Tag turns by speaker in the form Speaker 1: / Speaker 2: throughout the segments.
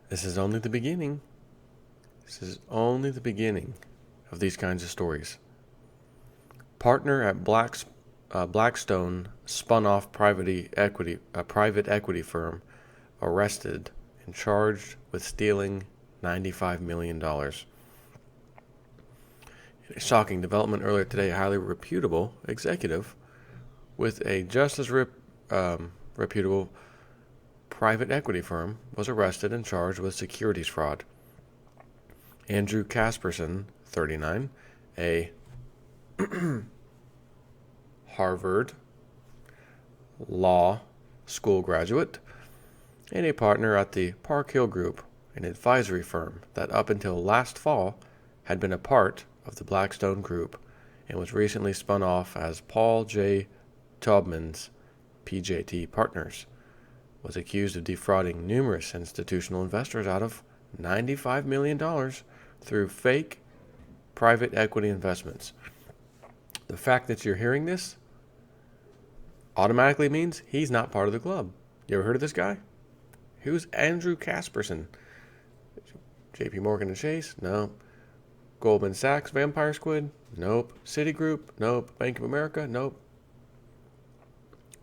Speaker 1: This is only the beginning. This is only the beginning of these kinds of stories. Partner at Blackstone spun off private equity firm arrested and charged with stealing $95 million. In a shocking development earlier today, a highly reputable executive with a just as reputable private equity firm was arrested and charged with securities fraud. Andrew Casperson, 39, a Harvard Law School graduate, and a partner at the Park Hill Group, an advisory firm that up until last fall had been a part of the Blackstone Group and was recently spun off as Paul J. Taubman's PJT Partners, was accused of defrauding numerous institutional investors out of $95 million through fake private equity investments. The fact that you're hearing this automatically means he's not part of the club. You ever heard of this guy? Who's Andrew Casperson? JP Morgan and Chase? No. Goldman Sachs Vampire Squid? Nope. Citigroup? Nope. Bank of America? Nope.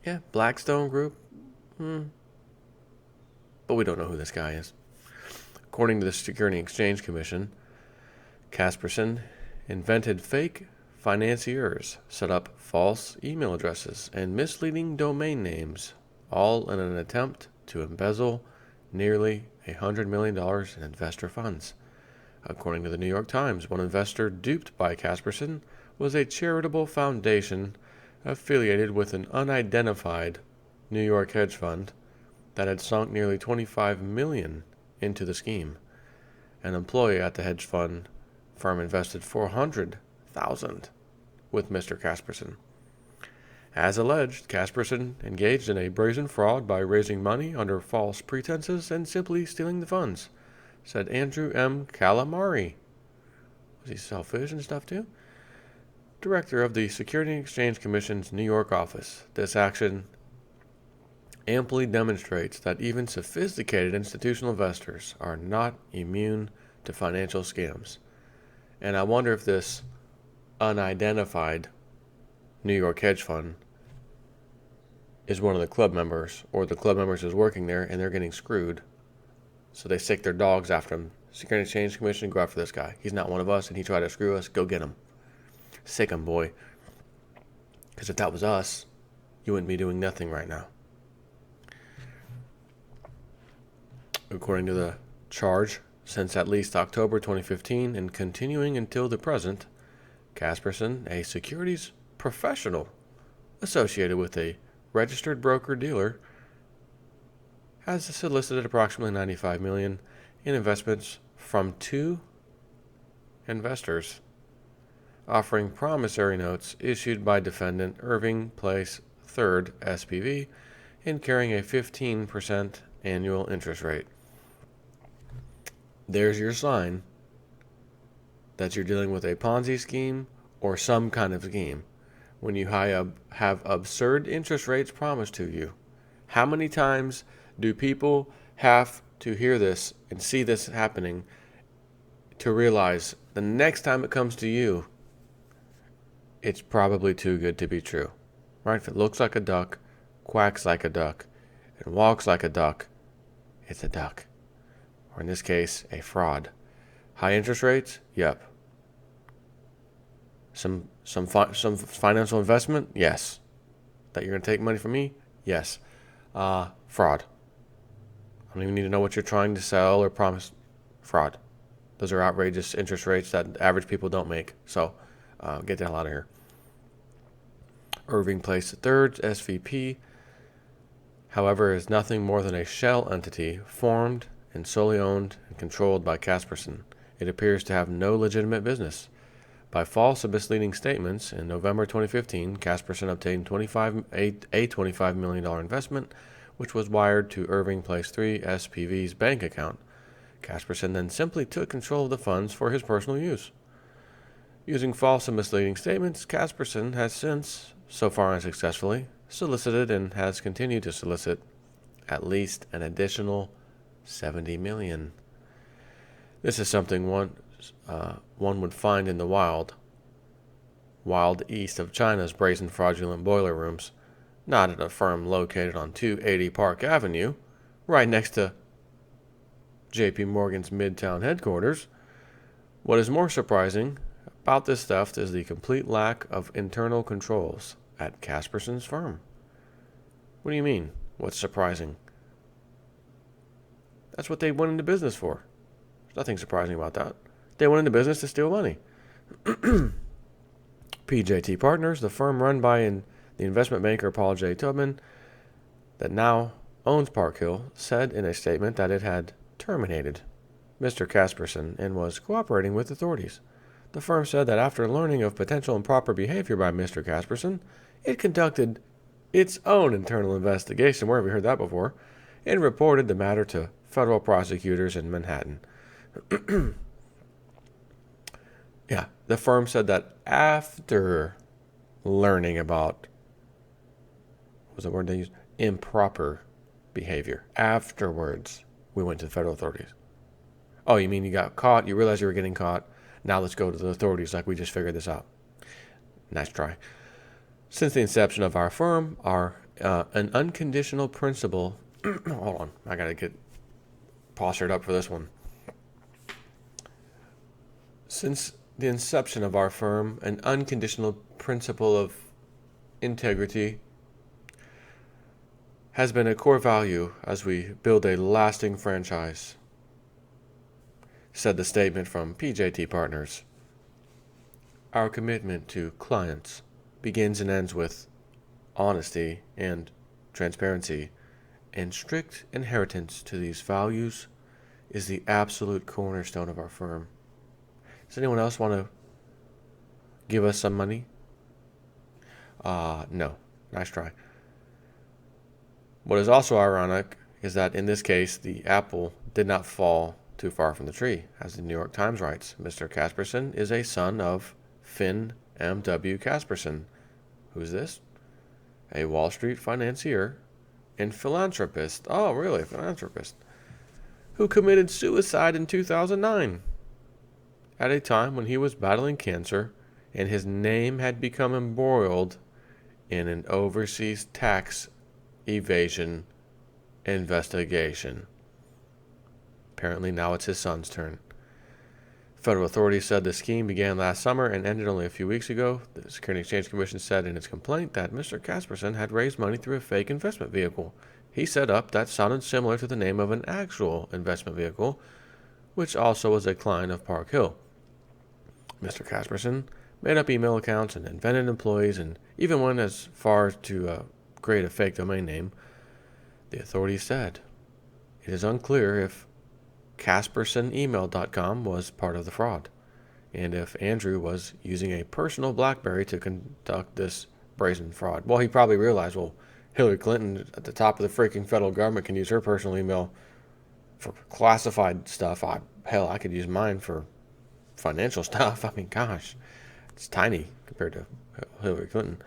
Speaker 1: Yeah, Blackstone Group? But we don't know who this guy is. According to the Securities and Exchange Commission, Casperson invented fake financiers, set up false email addresses, and misleading domain names, all in an attempt to embezzle nearly $100 million in investor funds. According to the New York Times, one investor duped by Casperson was a charitable foundation affiliated with an unidentified New York hedge fund that had sunk nearly $25 million into the scheme. An employee at the hedge fund firm invested $400,000 with Mr. Casperson. As alleged, Casperson engaged in a brazen fraud by raising money under false pretenses and simply stealing the funds, said Andrew M. Calamari. Was he selfish and stuff too? Director of the Securities and Exchange Commission's New York office. This action amply demonstrates that even sophisticated institutional investors are not immune to financial scams. And I wonder if this unidentified New York hedge fund is one of the club members, or the club members is working there and they're getting screwed. So they sick their dogs after him. Securities and Exchange Commission, go after this guy. He's not one of us and he tried to screw us. Go get him. Sick him, boy. Because if that was us, you wouldn't be doing nothing right now. According to the charge, since at least October 2015 and continuing until the present, Casperson, a securities professional associated with a registered broker-dealer, has solicited approximately $95 million in investments from two investors, offering promissory notes issued by defendant Irving Place 3rd SPV and carrying a 15% annual interest rate. There's your sign that you're dealing with a Ponzi scheme or some kind of scheme when you have absurd interest rates promised to you. How many times do people have to hear this and see this happening to realize the next time it comes to you, it's probably too good to be true, right? If it looks like a duck, quacks like a duck, and walks like a duck, it's a duck. Or in this case, a fraud. High interest rates? Yep. Some financial investment? Yes. That you're going to take money from me? Yes. Fraud. I don't even need to know what you're trying to sell or promise. Fraud. Those are outrageous interest rates that average people don't make. So, get the hell out of here. Irving Place III's SVP, however, is nothing more than a shell entity formed and solely owned and controlled by Casperson. It appears to have no legitimate business. By false and misleading statements, in November 2015, Casperson obtained a $25 million investment, which was wired to Irving Place 3 SPV's bank account. Casperson then simply took control of the funds for his personal use. Using false and misleading statements, Casperson has since, so far unsuccessfully, solicited and has continued to solicit at least an additional $70 million. This is something one would find in the wild east of China's brazen fraudulent boiler rooms, not at a firm located on 280 Park Avenue, right next to J.P. Morgan's Midtown headquarters. What is more surprising about this theft is the complete lack of internal controls at Casperson's firm. What do you mean? What's surprising? That's what they went into business for. There's nothing surprising about that. They went into business to steal money. PJT Partners, the firm run by the investment banker Paul J. Tubman, that now owns Park Hill, said in a statement that it had terminated Mr. Casperson and was cooperating with authorities. The firm said that after learning of potential improper behavior by Mr. Casperson, it conducted its own internal investigation, where have we heard that before, and reported the matter to federal prosecutors in Manhattan. Yeah, the firm said that after learning about, what was the word they used? Improper behavior. Afterwards, we went to the federal authorities. Oh, you mean you got caught, you realized you were getting caught, now let's go to the authorities like we just figured this out. Nice try. Since the inception of our firm, an unconditional principle, hold on, I gotta get postured up for this one. Since the inception of our firm, an unconditional principle of integrity has been a core value as we build a lasting franchise, said the statement from PJT Partners. Our commitment to clients begins and ends with honesty and transparency, and strict adherence to these values is the absolute cornerstone of our firm. Does anyone else want to give us some money? No. Nice try. What is also ironic is that in this case, the apple did not fall too far from the tree. As the New York Times writes, Mr. Casperson is a son of Finn M.W. Casperson. Who's this? A Wall Street financier and philanthropist. Oh, really? Philanthropist. Who committed suicide in 2009. At a time when he was battling cancer and his name had become embroiled in an overseas tax evasion investigation. Apparently now it's his son's turn. Federal authorities said the scheme began last summer and ended only a few weeks ago. The Securities and Exchange Commission said in its complaint that Mr. Casperson had raised money through a fake investment vehicle he set up that sounded similar to the name of an actual investment vehicle, which also was a client of Park Hill. Mr. Casperson made up email accounts and invented employees and even went as far as to create a fake domain name. The authorities said it is unclear if CaspersonEmail.com was part of the fraud, and if Andrew was using a personal BlackBerry to conduct this brazen fraud. Well, he probably realized, Hillary Clinton at the top of the freaking federal government can use her personal email for classified stuff. Hell, I could use mine for financial stuff. I mean, gosh, it's tiny compared to Hillary Clinton.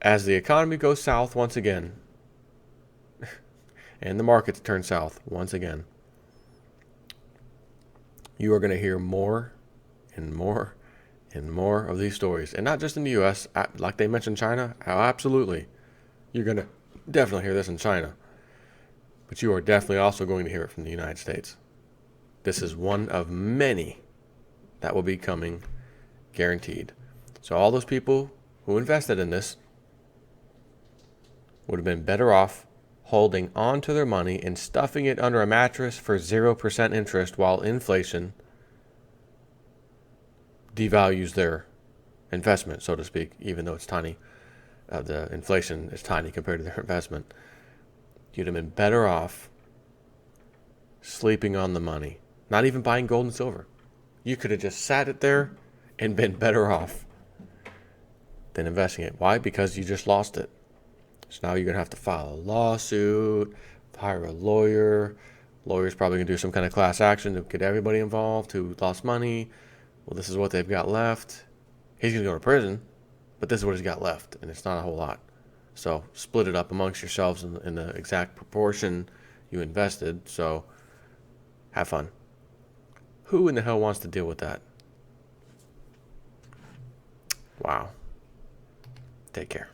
Speaker 1: As the economy goes south once again, and the markets turn south once again, you are going to hear more and more and more of these stories. And not just in the U.S., like they mentioned China. Absolutely. You're going to definitely hear this in China. But you are definitely also going to hear it from the United States. This is one of many that will be coming, guaranteed. So all those people who invested in this would have been better off holding on to their money and stuffing it under a mattress for 0% interest while inflation devalues their investment, so to speak, even though it's tiny. The inflation is tiny compared to their investment. You'd have been better off sleeping on the money, not even buying gold and silver. You could have just sat it there and been better off than investing it. Why? Because you just lost it. So now you're going to have to file a lawsuit, hire a lawyer. Lawyer's probably going to do some kind of class action to get everybody involved who lost money. Well, this is what they've got left. He's going to go to prison, but this is what he's got left, and it's not a whole lot. So split it up amongst yourselves in the exact proportion you invested. So have fun. Who in the hell wants to deal with that? Wow. Take care.